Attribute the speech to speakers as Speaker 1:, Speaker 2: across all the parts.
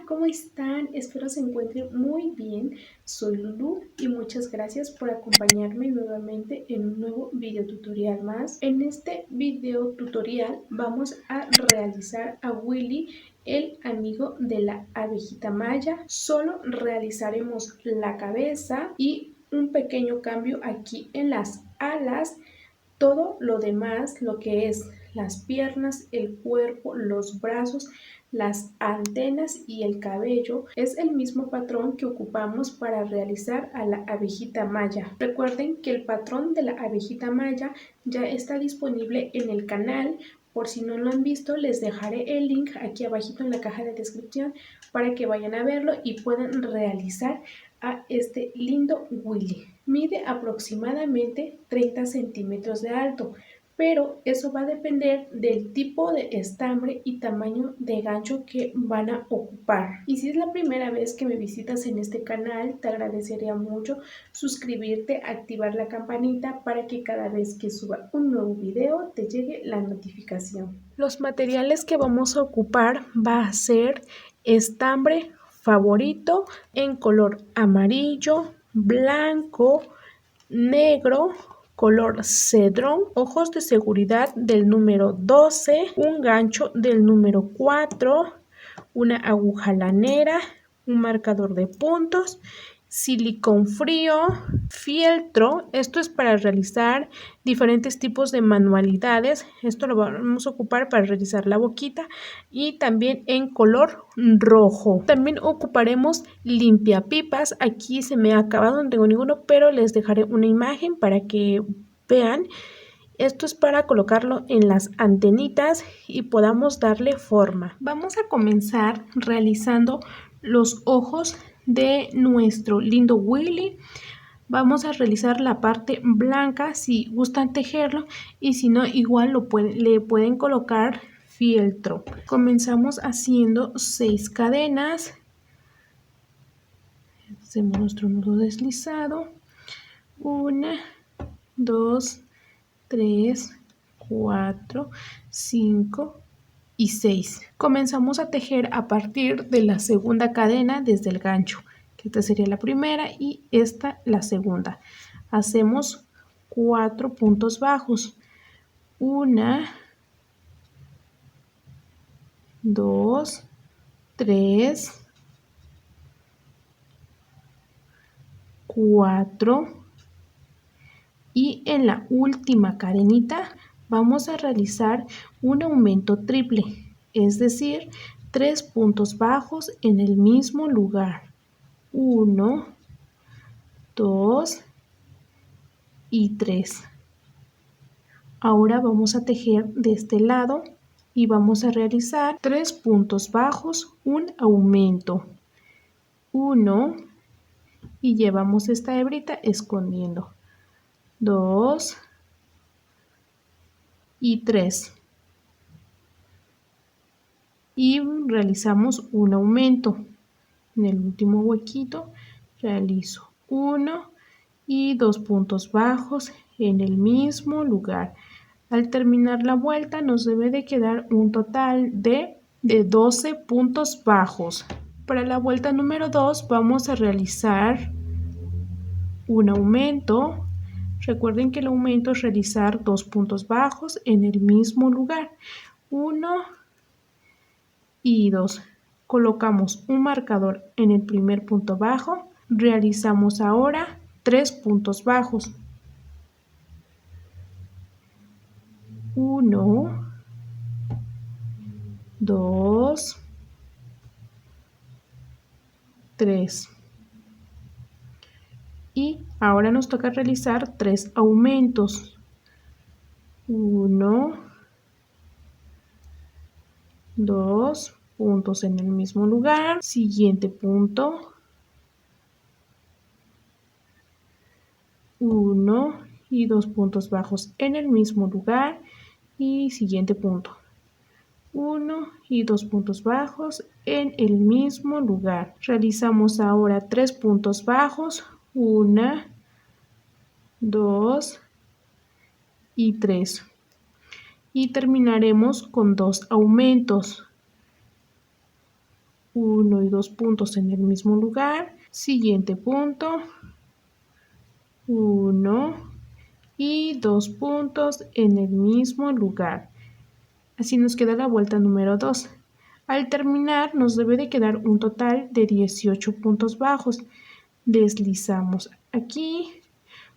Speaker 1: ¿cómo están? Espero se encuentren muy bien. Soy Lulu y muchas gracias por acompañarme nuevamente en un nuevo video tutorial más. En este video tutorial vamos a realizar a Willy, el amigo de la abejita Maya. Solo realizaremos la cabeza y un pequeño cambio aquí en las alas. Todo lo demás, lo que es las piernas, el cuerpo, los brazos, las antenas y el cabello, es el mismo patrón que ocupamos para realizar a la abejita Maya. Recuerden que el patrón de la abejita Maya ya está disponible en el canal. Por si no lo han visto, les dejaré el link aquí abajito en la caja de descripción para que vayan a verlo y puedan realizar a este lindo Willy. Mide aproximadamente 30 centímetros de alto, pero eso va a depender del tipo de estambre y tamaño de gancho que van a ocupar. Y si es la primera vez que me visitas en este canal, te agradecería mucho suscribirte, activar la campanita para que cada vez que suba un nuevo video te llegue la notificación. Los materiales que vamos a ocupar va a ser estambre favorito en color amarillo, blanco, negro, color cedrón, ojos de seguridad del número 12, un gancho del número 4, una aguja lanera, un marcador de puntos, silicón frío, fieltro. Esto es para realizar diferentes tipos de manualidades. Esto lo vamos a ocupar para realizar la boquita y también en color rojo. También ocuparemos limpiapipas. Aquí se me ha acabado, no tengo ninguno, pero les dejaré una imagen para que vean. Esto es para colocarlo en las antenitas y podamos darle forma. Vamos a comenzar realizando los ojos de nuestro lindo Willy. Vamos a realizar la parte blanca si gustan tejerlo y si no, igual le pueden colocar fieltro. Comenzamos haciendo 6 cadenas. Hacemos nuestro nudo deslizado. 1, 2, 3, 4, 5 y 6. Comenzamos a tejer a partir de la segunda cadena desde el gancho, que esta sería la primera y esta la segunda. Hacemos 4 puntos bajos. 1, 2, 3, 4 y en la última cadenita vamos a realizar un aumento triple, es decir, 3 puntos bajos en el mismo lugar. 1, 2 y 3. Ahora vamos a tejer de este lado y vamos a realizar 3 puntos bajos, un aumento. 1 y llevamos esta hebrita escondiendo. 2 y 3. Y realizamos un aumento. En el último huequito realizo 1 y 2 puntos bajos en el mismo lugar. Al terminar la vuelta nos debe de quedar un total de 12 puntos bajos. Para la vuelta número 2 vamos a realizar un aumento. Recuerden que el aumento es realizar 2 puntos bajos en el mismo lugar. 1 y 2. Colocamos un marcador en el primer punto bajo. Realizamos ahora 3 puntos bajos. 1, 2, 3. Y ahora nos toca realizar 3 aumentos. 1, 2 puntos en el mismo lugar. Siguiente punto. 1 y 2 puntos bajos en el mismo lugar. Y siguiente punto. 1 y 2 puntos bajos en el mismo lugar. Realizamos ahora 3 puntos bajos. 1, 2 y 3. Y terminaremos con 2 aumentos. 1 y 2 puntos en el mismo lugar. Siguiente punto, 1 y 2 puntos en el mismo lugar. Así nos queda la vuelta número 2. Al terminar nos debe de quedar un total de 18 puntos bajos. Deslizamos aquí,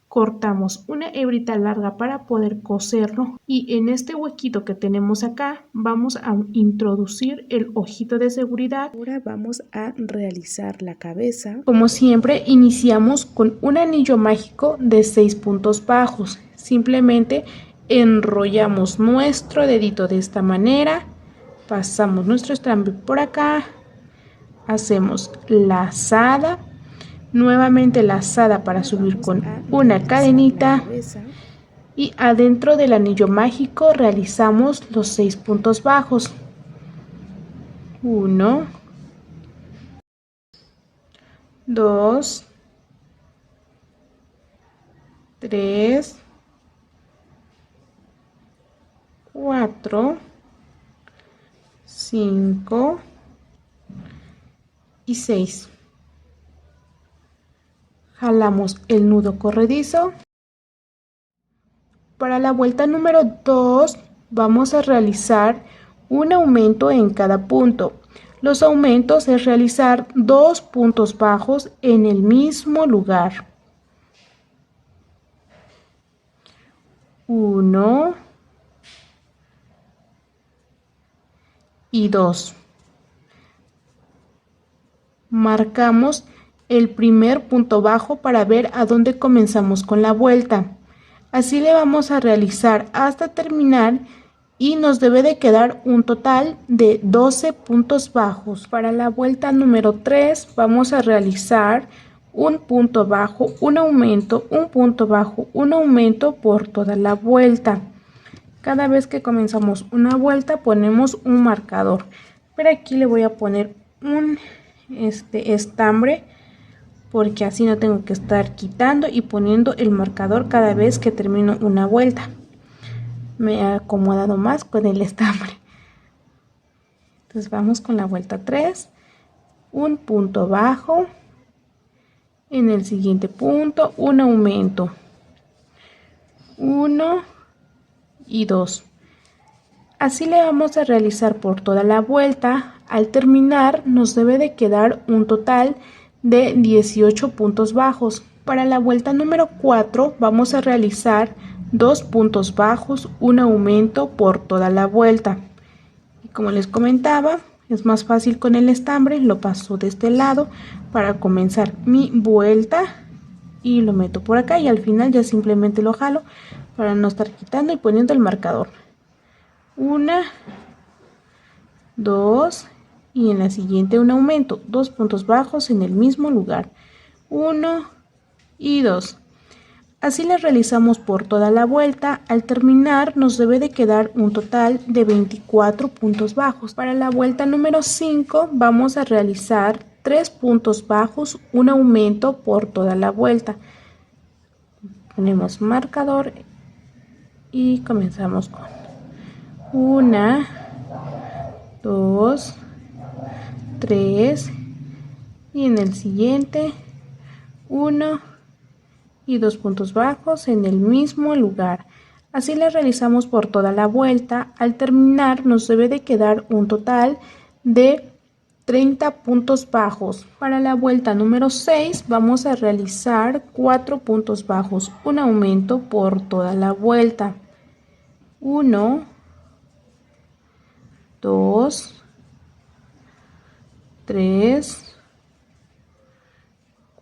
Speaker 1: cortamos una hebrita larga para poder coserlo y en este huequito que tenemos acá vamos a introducir el ojito de seguridad. Ahora vamos a realizar la cabeza. Como siempre, iniciamos con un anillo mágico de 6 puntos bajos. Simplemente enrollamos nuestro dedito de esta manera, pasamos nuestro estambre por acá, hacemos lazada, nuevamente lazada para subir con una cadenita y adentro del anillo mágico realizamos los 6 puntos bajos. 1, 2, 3, 4, 5 y 6. Jalamos el nudo corredizo. Para la vuelta número 2 vamos a realizar un aumento en cada punto. Los aumentos es realizar 2 puntos bajos en el mismo lugar. 1 y 2. Marcamos el primer punto bajo para ver a dónde comenzamos con la vuelta. Así le vamos a realizar hasta terminar y nos debe de quedar un total de 12 puntos bajos. Para la vuelta número 3 vamos a realizar un punto bajo, un aumento, un punto bajo, un aumento por toda la vuelta. Cada vez que comenzamos una vuelta ponemos un marcador, pero aquí le voy a poner un estambre porque así no tengo que estar quitando y poniendo el marcador cada vez que termino una vuelta. Me he acomodado más con el estambre. Entonces vamos con la vuelta 3, un punto bajo, en el siguiente punto un aumento, 1 y 2. Así le vamos a realizar por toda la vuelta. Al terminar nos debe de quedar un total de 18 puntos bajos. Para la vuelta número 4 vamos a realizar 2 puntos bajos, un aumento por toda la vuelta. Y como les comentaba, es más fácil con el estambre, lo paso de este lado para comenzar mi vuelta y lo meto por acá y al final ya simplemente lo jalo para no estar quitando y poniendo el marcador. 1, 2 y en la siguiente un aumento, 2 puntos bajos en el mismo lugar, 1 y 2. Así le realizamos por toda la vuelta. Al terminar nos debe de quedar un total de 24 puntos bajos. Para la vuelta número 5 vamos a realizar 3 puntos bajos, un aumento por toda la vuelta. Ponemos marcador y comenzamos con 1, 2, 3 y en el siguiente 1 y 2 puntos bajos en el mismo lugar. Así le realizamos por toda la vuelta. Al terminar nos debe de quedar un total de 30 puntos bajos. Para la vuelta número 6 vamos a realizar 4 puntos bajos, un aumento por toda la vuelta. 1, 2, 3,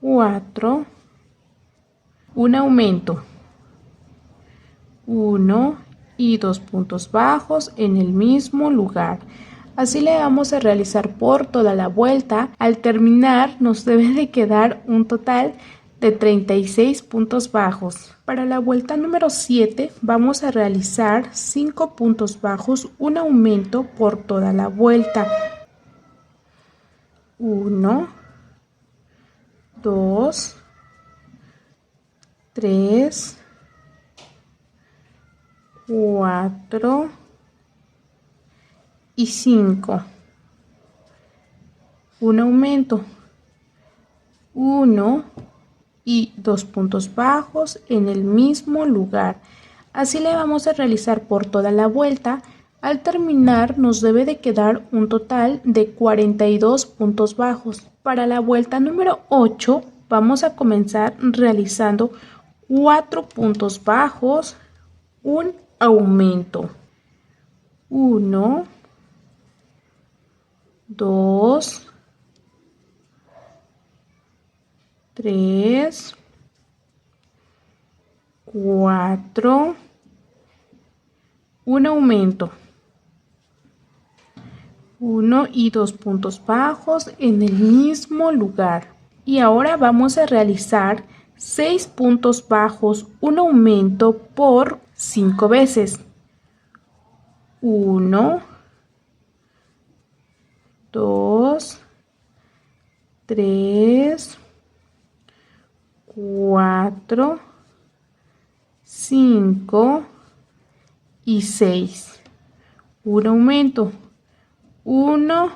Speaker 1: 4, un aumento, 1 y 2 puntos bajos en el mismo lugar. Así le vamos a realizar por toda la vuelta. Al terminar nos debe de quedar un total de 36 puntos bajos. Para la vuelta número 7 vamos a realizar 5 puntos bajos, un aumento por toda la vuelta. 1, 2, 3, 4 y 5. un aumento, 1 y 2 puntos bajos en el mismo lugar. Así le vamos a realizar por toda la vuelta. Al terminar nos debe de quedar un total de 42 puntos bajos. Para la vuelta número 8 vamos a comenzar realizando 4 puntos bajos, un aumento, 1, 2, 3, 4, un aumento, 1 y 2 puntos bajos en el mismo lugar. Y ahora vamos a realizar 6 puntos bajos, un aumento por 5 veces. 1, 2, 3, 4, 5 y 6. Un aumento, 1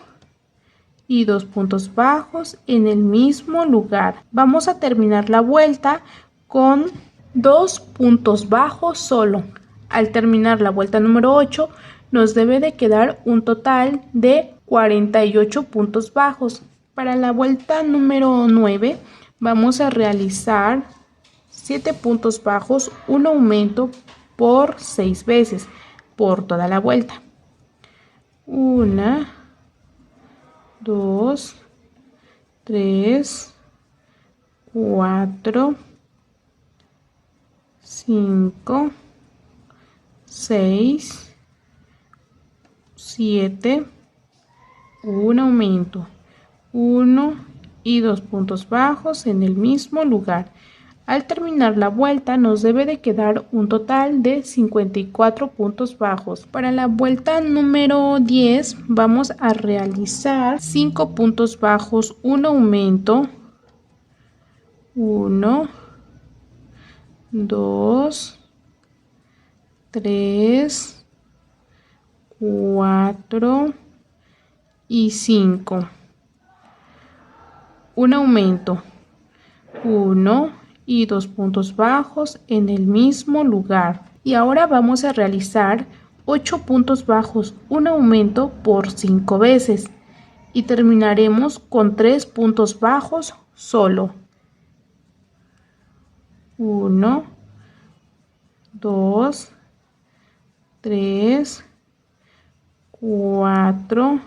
Speaker 1: y 2 puntos bajos en el mismo lugar. Vamos a terminar la vuelta con 2 puntos bajos solo. Al terminar la vuelta número 8 nos debe de quedar un total de 48 puntos bajos. Para la vuelta número 9 vamos a realizar 7 puntos bajos, un aumento por 6 veces por toda la vuelta. 1, 2, 3, 4, 5, 6, 7, un aumento, 1 y 2 puntos bajos en el mismo lugar. Al terminar la vuelta nos debe de quedar un total de 54 puntos bajos. Para la vuelta número 10 vamos a realizar 5 puntos bajos, un aumento, 1, 2, 3, 4 y 5. Un aumento, 1 y 2 puntos bajos en el mismo lugar. Y ahora vamos a realizar 8 puntos bajos, un aumento por 5 veces. Y terminaremos con 3 puntos bajos solo. 1, 2, 3, 4,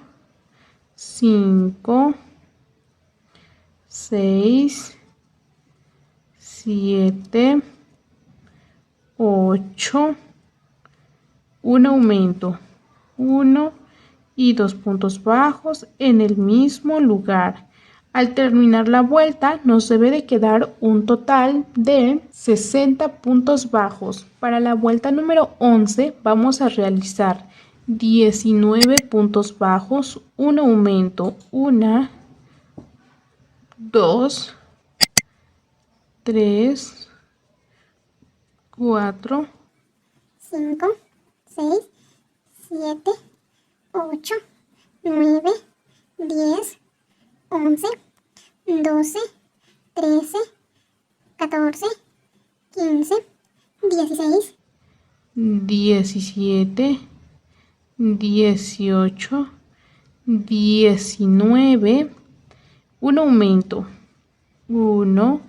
Speaker 1: 5, 6, 7, 8, un aumento, 1 y 2 puntos bajos en el mismo lugar. Al terminar la vuelta nos debe de quedar un total de 60 puntos bajos. Para la vuelta número 11 vamos a realizar 19 puntos bajos, un aumento, 1, 2, 3, 4,
Speaker 2: 5, 6, 7, 8, 9, 10, 11, 12, 13, 14, 15, 16,
Speaker 1: 17, 18, 19, un aumento, 1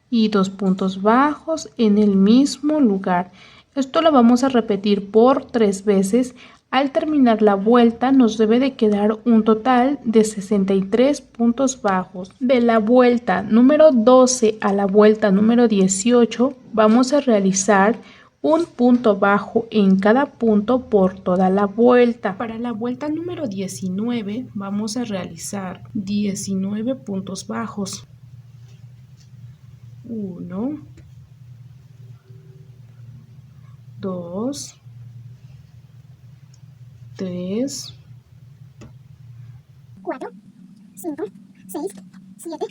Speaker 1: y 2 puntos bajos en el mismo lugar. Esto lo vamos a repetir por 3 veces. Al terminar la vuelta nos debe de quedar un total de 63 puntos bajos. De la vuelta número 12 a la vuelta número 18 vamos a realizar un punto bajo en cada punto por toda la vuelta. Para la vuelta número 19 vamos a realizar 19 puntos bajos. 1, 2, 3,
Speaker 2: 4, 5, 6, 7,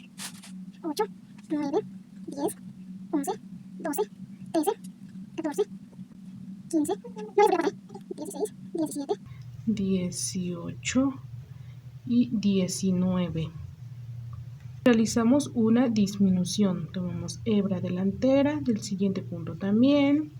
Speaker 2: 8, 9, 10, 11, 12, 13, 14, 15, 16, 17,
Speaker 1: 18 y 19. realizamos una disminución. Tomamos hebra delantera del siguiente punto también.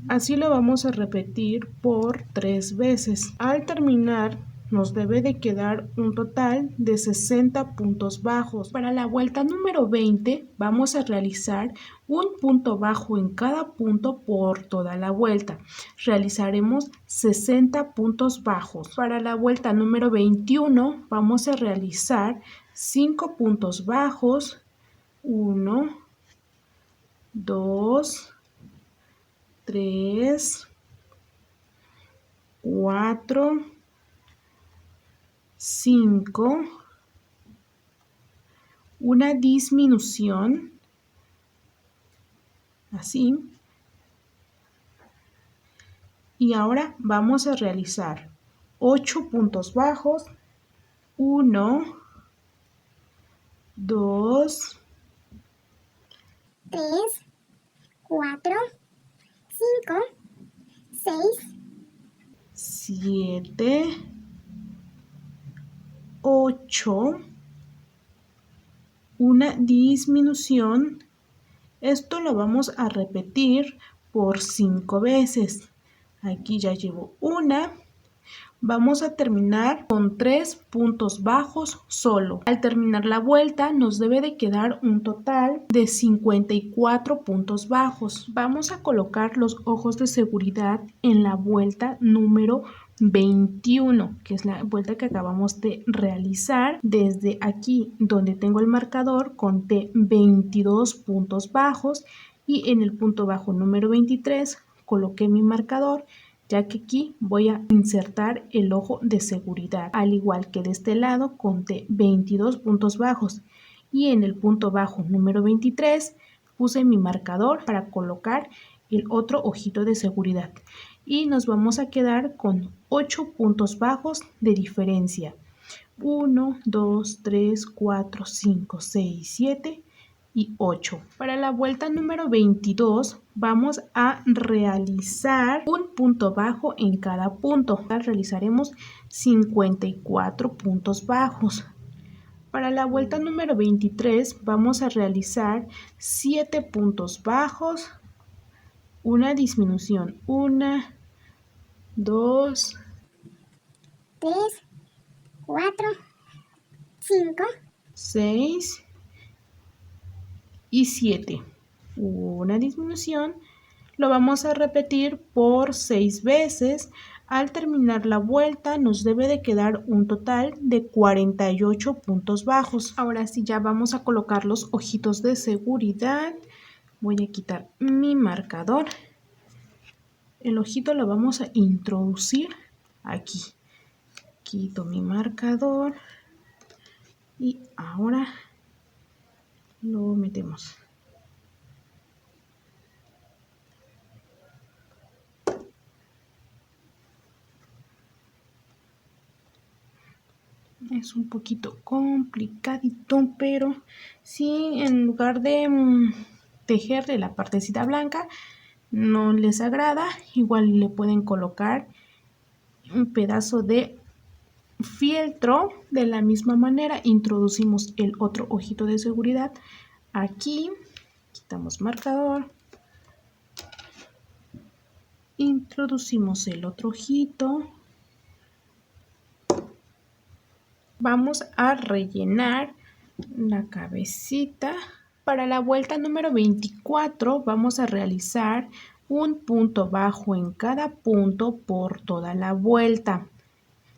Speaker 1: Así lo vamos a repetir por 3 veces. Al terminar nos debe de quedar un total de 60 puntos bajos. Para la vuelta número 20 vamos a realizar un punto bajo en cada punto por toda la vuelta. Realizaremos 60 puntos bajos. Para la vuelta número 21 vamos a realizar 5 puntos bajos. 1, 2, 3, 4, 5, una disminución, así, y ahora vamos a realizar 8 puntos bajos, 1, 2,
Speaker 2: 3, 4, 5, 6,
Speaker 1: 7, 8, una disminución. Esto lo vamos a repetir por 5 veces. Aquí ya llevo una. Vamos a terminar con 3 puntos bajos solo. Al terminar la vuelta nos debe de quedar un total de 54 puntos bajos. Vamos a colocar los ojos de seguridad en la vuelta número 21, que es la vuelta que acabamos de realizar. Desde aquí donde tengo el marcador conté 22 puntos bajos y en el punto bajo número 23 coloqué mi marcador, ya que aquí voy a insertar el ojo de seguridad. Al igual que de este lado conté 22 puntos bajos y en el punto bajo número 23 puse mi marcador para colocar el otro ojito de seguridad y nos vamos a quedar con 8 puntos bajos de diferencia. 1, 2, 3, 4, 5, 6, 7 y 8. Para la vuelta número 22 vamos a realizar un punto bajo en cada punto. Realizaremos 54 puntos bajos. Para la vuelta número 23 vamos a realizar 7 puntos bajos, una disminución, 1, 2,
Speaker 2: 3, 4, 5,
Speaker 1: 6 y 7. Una disminución. Lo vamos a repetir por 6 veces. Al terminar la vuelta nos debe de quedar un total de 48 puntos bajos. Ahora sí, ya vamos a colocar los ojitos de seguridad. Voy a quitar mi marcador. El ojito lo vamos a introducir aquí. Quito mi marcador y ahora lo metemos. Es un poquito complicadito, pero si en lugar de tejerle la partecita blanca no les agrada, igual le pueden colocar un pedazo de fieltro. De la misma manera introducimos el otro ojito de seguridad aquí, quitamos marcador, introducimos el otro ojito. Vamos a rellenar la cabecita. Para la vuelta número 24 vamos a realizar un punto bajo en cada punto por toda la vuelta.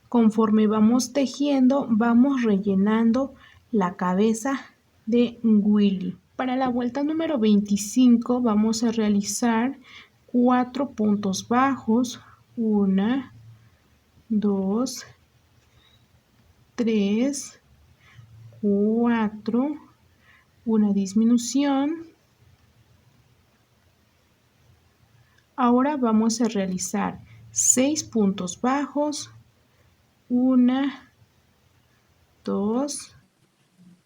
Speaker 1: Conforme vamos tejiendo, vamos rellenando la cabeza de Willy. Para la vuelta número 25 vamos a realizar 4 puntos bajos. 1, 2, 3, 4, una disminución. Ahora vamos a realizar 6 puntos bajos. 1, 2,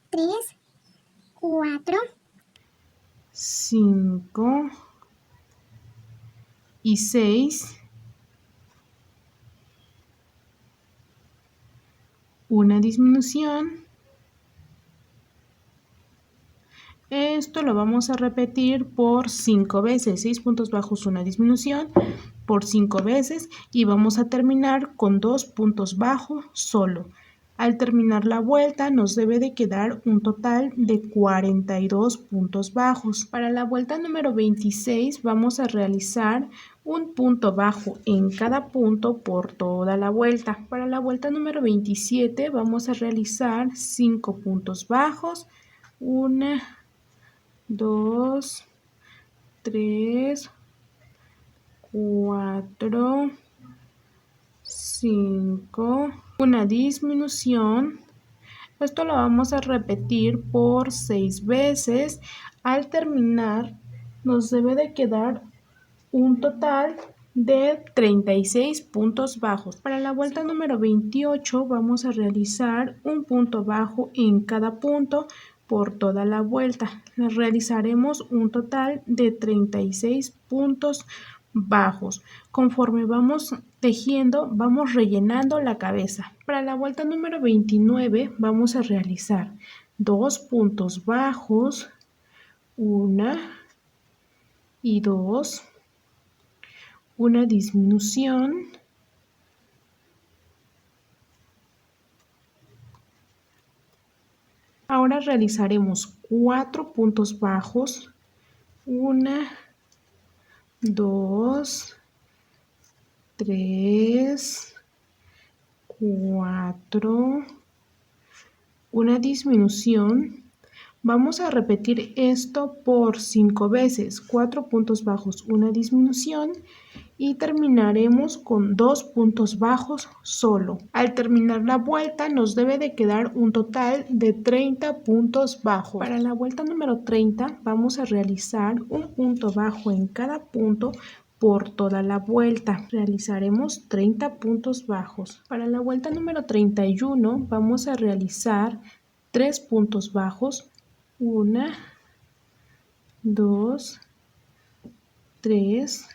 Speaker 2: 3, 4,
Speaker 1: 5 y 6. Una disminución. Esto lo vamos a repetir por 5 veces, 6 puntos bajos, una disminución, por 5 veces y vamos a terminar con 2 puntos bajos solo. Al terminar la vuelta nos debe de quedar un total de 42 puntos bajos. Para la vuelta número 26 vamos a realizar un punto bajo en cada punto por toda la vuelta. Para la vuelta número 27 vamos a realizar 5 puntos bajos, 1, 2, 3, 4, 5, una disminución. Esto lo vamos a repetir por 6 veces. Al terminar nos debe de quedar un total de 36 puntos bajos. Para la vuelta número 28 vamos a realizar un punto bajo en cada punto por toda la vuelta. Realizaremos un total de 36 puntos bajos. Conforme vamos tejiendo, vamos rellenando la cabeza. Para la vuelta número 29 vamos a realizar 2 puntos bajos, 1 y 2, una disminución, ahora realizaremos 4 puntos bajos, 1, 2, 3, 4, una disminución. Vamos a repetir esto por 5 veces, 4 puntos bajos, una disminución y terminaremos con 2 puntos bajos solo. Al terminar la vuelta nos debe de quedar un total de 30 puntos bajos. Para la vuelta número 30 vamos a realizar un punto bajo en cada punto por toda la vuelta. Realizaremos 30 puntos bajos. Para la vuelta número 31 vamos a realizar 3 puntos bajos, 1, 2, 3,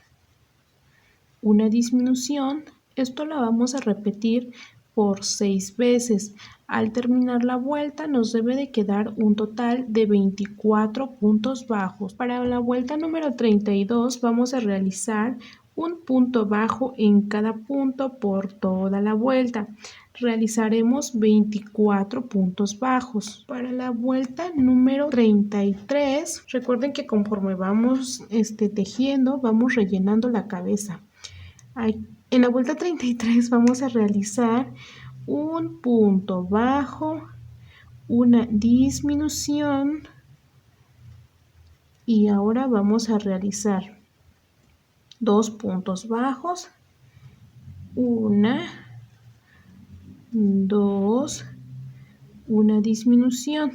Speaker 1: una disminución. Esto la vamos a repetir por 6 veces. Al terminar la vuelta nos debe de quedar un total de 24 puntos bajos. Para la vuelta número 32 vamos a realizar un punto bajo en cada punto por toda la vuelta. Realizaremos 24 puntos bajos. Para la vuelta número 33, recuerden que conforme vamos tejiendo, vamos rellenando la cabeza. En la vuelta 33 vamos a realizar un punto bajo, una disminución y ahora vamos a realizar 2 puntos bajos, 1, 2, una disminución.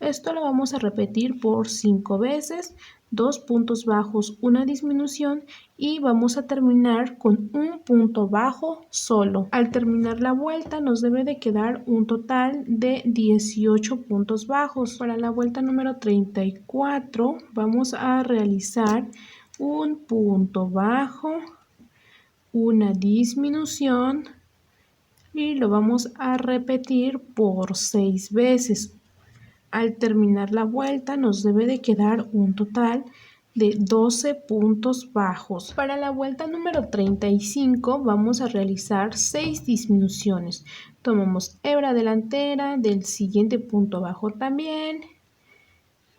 Speaker 1: Esto lo vamos a repetir por 5 veces, 2 puntos bajos, una disminución y vamos a terminar con un punto bajo solo. Al terminar la vuelta nos debe de quedar un total de 18 puntos bajos. Para la vuelta número 34 vamos a realizar un punto bajo, una disminución y lo vamos a repetir por 6 veces. Al terminar la vuelta nos debe de quedar un total de 12 puntos bajos. Para la vuelta número 35 vamos a realizar 6 disminuciones. Tomamos hebra delantera del siguiente punto bajo también.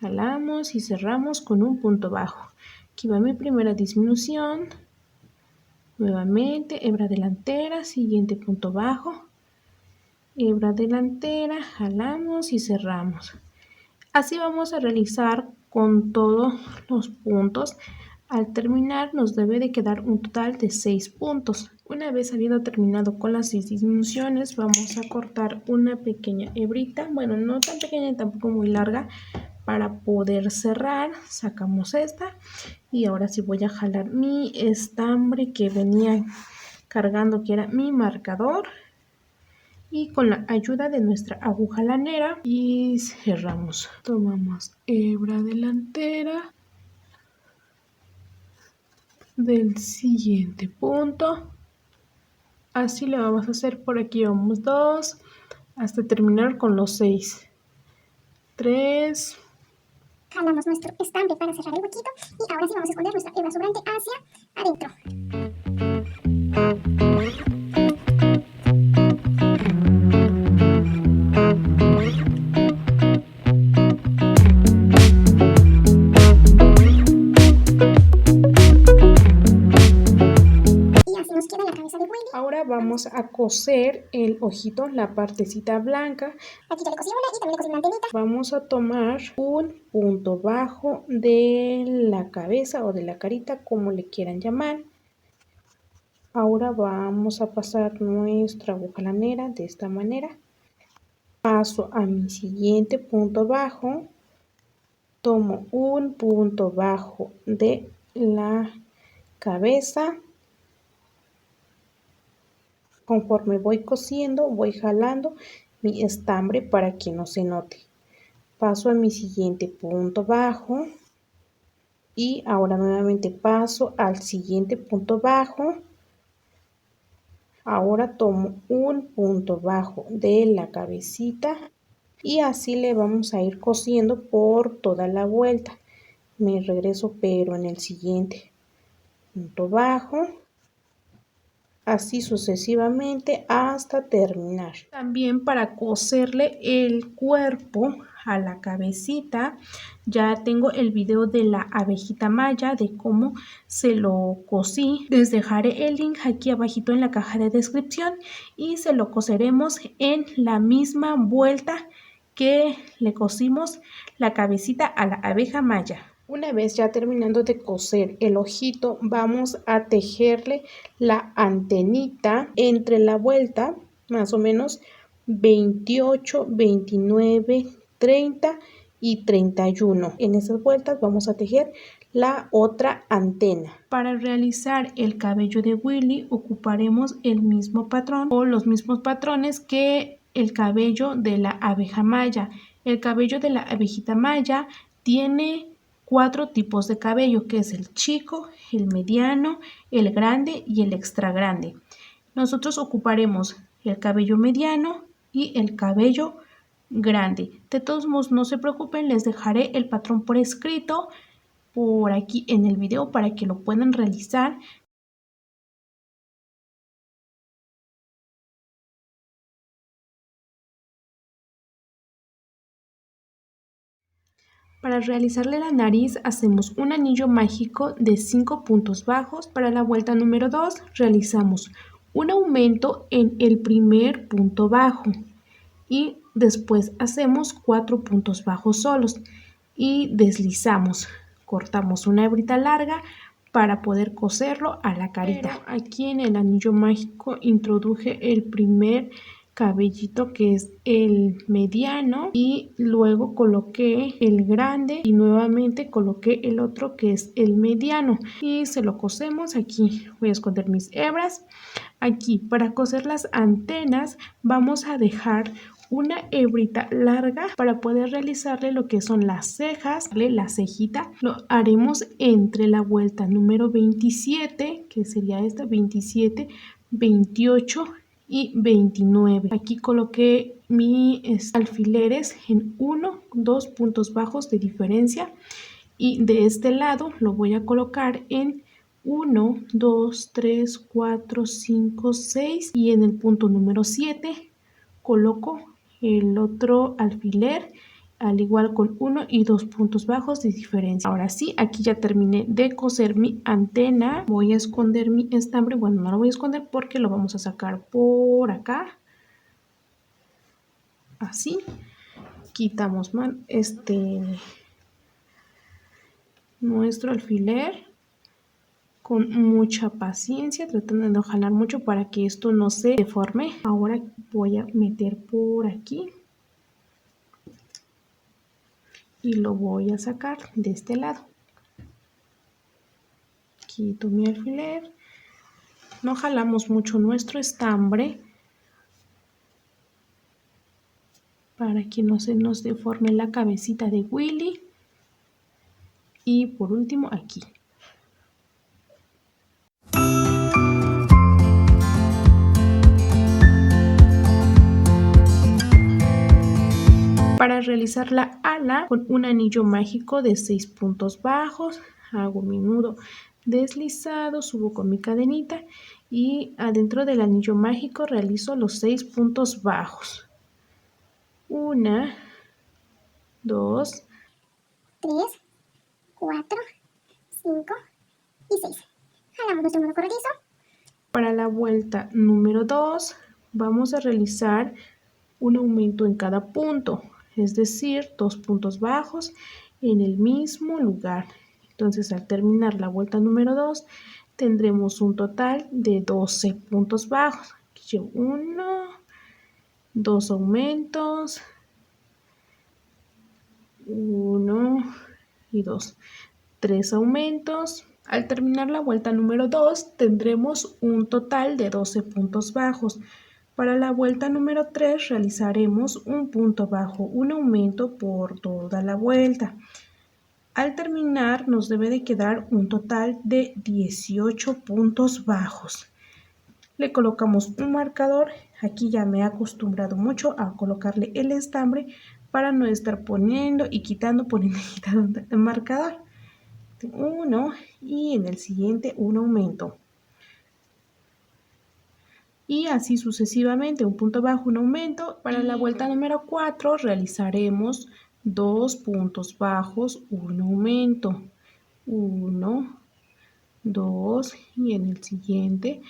Speaker 1: Jalamos y cerramos con un punto bajo. Aquí va mi primera disminución. Nuevamente hebra delantera, siguiente punto bajo. Hebra delantera, jalamos y cerramos. Así vamos a realizar con todos los puntos. Al terminar nos debe de quedar un total de 6 puntos. Una vez habiendo terminado con las 6 disminuciones, vamos a cortar una pequeña hebrita, bueno, no tan pequeña y tampoco muy larga, para poder cerrar. Sacamos esta y ahora sí voy a jalar mi estambre que venía cargando, que era mi marcador. Y con la ayuda de nuestra aguja lanera y cerramos. Tomamos hebra delantera del siguiente punto. Así lo vamos a hacer. Por aquí vamos 2 hasta terminar con los 6. 3,
Speaker 2: Jalamos nuestro estambre para cerrar el huequito y ahora sí vamos a esconder nuestra hebra sobrante hacia adentro. Y así nos queda la cabeza de Willy.
Speaker 1: Ahora vamos a coser el ojito, la partecita blanca.
Speaker 2: Aquí ya le cosí una y también le cosí una antenita.
Speaker 1: Vamos a tomar un punto bajo de la cabeza o de la carita, como le quieran llamar. Ahora vamos a pasar nuestra aguja lanera de esta manera. Paso a mi siguiente punto bajo. Tomo un punto bajo de la cabeza. Conforme voy cosiendo, voy jalando mi estambre para que no se note. Paso a mi siguiente punto bajo y ahora nuevamente paso al siguiente punto bajo. Ahora tomo un punto bajo de la cabecita y así le vamos a ir cosiendo por toda la vuelta. Me regreso pero en el siguiente punto bajo, así sucesivamente hasta terminar. También para coserle el cuerpo a la cabecita, ya tengo el video de la abejita maya, de cómo se lo cosí. Les dejaré el link aquí abajito en la caja de descripción y se lo coseremos en la misma vuelta que le cosimos la cabecita a la abeja maya. Una vez ya terminando de coser el ojito, vamos a tejerle la antenita entre la vuelta, más o menos 28, 29, 30 y 31. En esas vueltas vamos a tejer la otra antena. Para realizar el cabello de Willy ocuparemos el mismo patrón o los mismos patrones que el cabello de la abeja maya. El cabello de la abejita maya tiene 4 tipos de cabello, que es el chico, el mediano, el grande y el extra grande. Nosotros ocuparemos el cabello mediano y el cabello grande. De todos modos, no se preocupen, les dejaré el patrón por escrito por aquí en el video para que lo puedan realizar. Para realizarle la nariz hacemos un anillo mágico de 5 puntos bajos. Para la vuelta número 2 realizamos un aumento en el primer punto bajo y después hacemos 4 puntos bajos solos y deslizamos. Cortamos una hebrita larga para poder coserlo a la carita. Pero aquí en el anillo mágico introduje el primer cabellito, que es el mediano, y luego coloqué el grande y nuevamente coloqué el otro, que es el mediano, y se lo cosemos. Aquí voy a esconder mis hebras. Aquí para coser las antenas vamos a dejar una hebrita larga para poder realizarle lo que son las cejas, la cejita. Lo haremos entre la vuelta número 27, que sería esta, 27, 28 y 29. Aquí coloqué mis alfileres en 1, 2 puntos bajos de diferencia y de este lado lo voy a colocar en 1, 2, 3, 4, 5, 6 y en el punto número 7 coloco el otro alfiler, al igual con 1 y 2 puntos bajos de diferencia. Ahora sí, aquí ya terminé de coser mi antena. Voy a esconder mi estambre. Bueno, no lo voy a esconder porque lo vamos a sacar por acá. Así. Quitamos nuestro alfiler con mucha paciencia, tratando de no jalar mucho para que esto no se deforme. Ahora voy a meter por aquí y lo voy a sacar de este lado. Quito mi alfiler. No jalamos mucho nuestro estambre para que no se nos deforme la cabecita de Willy. Y por último aquí. Para realizar la ala con un anillo mágico de 6 puntos bajos, hago mi nudo deslizado, subo con mi cadenita y adentro del anillo mágico realizo los 6 puntos bajos. 1, 2,
Speaker 2: 3, 4, 5 y 6. Jalamos nuestro nudo corredizo.
Speaker 1: Para la vuelta número 2 vamos a realizar un aumento en cada punto, es decir, 2 puntos bajos en el mismo lugar. Entonces, al terminar la vuelta número 2, tendremos un total de 12 puntos bajos. Aquí llevo 1, 2 aumentos, 1 y 2, 3 aumentos. Al terminar la vuelta número 2, tendremos un total de 12 puntos bajos. Para la vuelta número 3 realizaremos un punto bajo, un aumento por toda la vuelta. Al terminar nos debe de quedar un total de 18 puntos bajos. Le colocamos un marcador. Aquí ya me he acostumbrado mucho a colocarle el estambre para no estar poniendo y quitando el marcador. Uno y en el siguiente un aumento. Y así sucesivamente, un punto bajo, un aumento. Para la vuelta número 4 realizaremos 2 puntos bajos, un aumento. 1, 2 y en el siguiente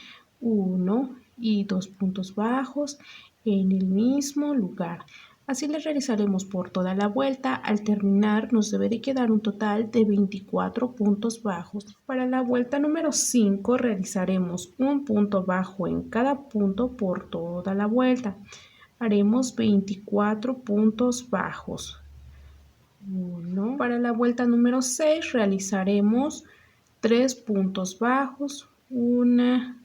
Speaker 1: 1 y 2 puntos bajos en el mismo lugar. Así le realizaremos por toda la vuelta. Al terminar nos debe de quedar un total de 24 puntos bajos. Para la vuelta número 5 realizaremos un punto bajo en cada punto por toda la vuelta. Haremos 24 puntos bajos. 1. Para la vuelta número 6 realizaremos 3 puntos bajos. 1,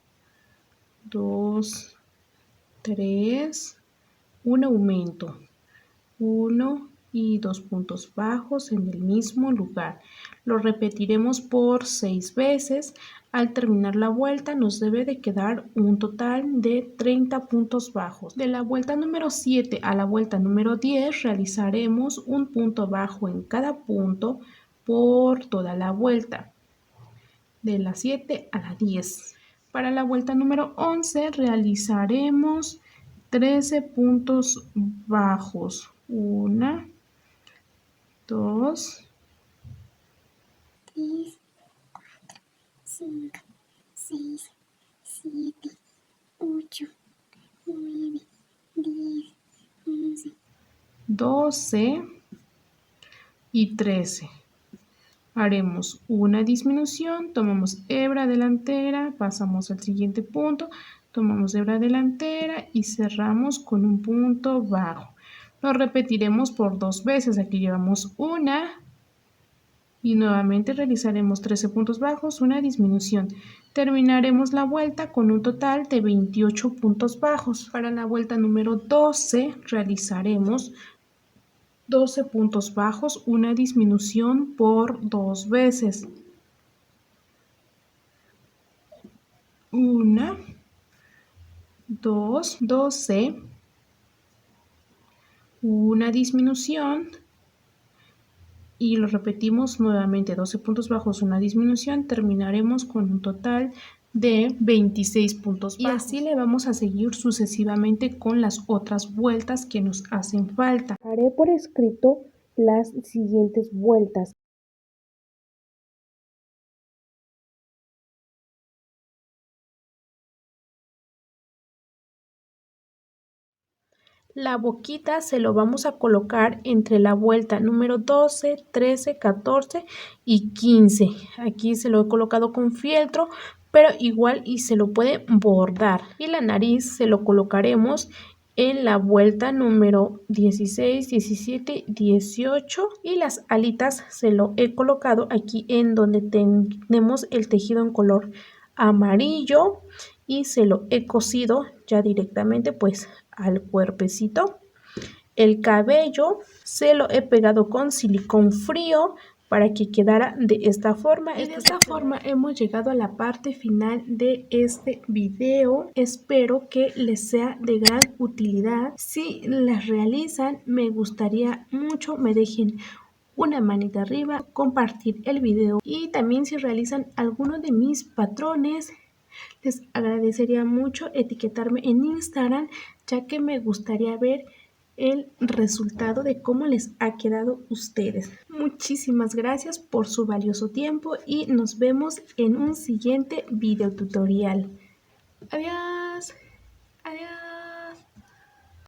Speaker 1: 2, 3, un aumento. 1 y 2 puntos bajos en el mismo lugar. Lo repetiremos por 6 veces. Al terminar la vuelta nos debe de quedar un total de 30 puntos bajos. De la vuelta número 7 a la vuelta número 10 realizaremos un punto bajo en cada punto por toda la vuelta. De la 7 a la 10. Para la vuelta número 11 realizaremos 13 puntos bajos. 1, 2,
Speaker 2: 3, 4, 5, 6, 7, 8, 9, 10, 11,
Speaker 1: 12 y 13. Haremos una disminución, tomamos hebra delantera, pasamos al siguiente punto, tomamos hebra delantera y cerramos con un punto bajo. Lo repetiremos por 2 veces. Aquí llevamos una y nuevamente realizaremos 13 puntos bajos, una disminución. Terminaremos la vuelta con un total de 28 puntos bajos. Para la vuelta número 12 realizaremos 12 puntos bajos, una disminución por 2 veces. 1, 2, 12, una disminución y lo repetimos nuevamente, 12 puntos bajos, una disminución. Terminaremos con un total de 26 puntos bajos. Y así le vamos a seguir sucesivamente con las otras vueltas que nos hacen falta. Haré por escrito las siguientes vueltas. La boquita se lo vamos a colocar entre la vuelta número 12, 13, 14 y 15. Aquí se lo he colocado con fieltro, pero igual y se lo puede bordar. Y la nariz se lo colocaremos en la vuelta número 16, 17, 18 y las alitas se lo he colocado aquí en donde tenemos el tejido en color amarillo y se lo he cosido ya directamente pues al cuerpecito. El cabello se lo he pegado con silicón frío para que quedara de esta forma. Y de esta forma hemos llegado a la parte final de este video. Espero que les sea de gran utilidad. Si las realizan, me gustaría mucho me dejen una manita arriba, compartir el video, y también si realizan alguno de mis patrones, les agradecería mucho etiquetarme en Instagram, ya que me gustaría ver el resultado de cómo les ha quedado a ustedes. Muchísimas gracias por su valioso tiempo y nos vemos en un siguiente video tutorial. Adiós. Adiós.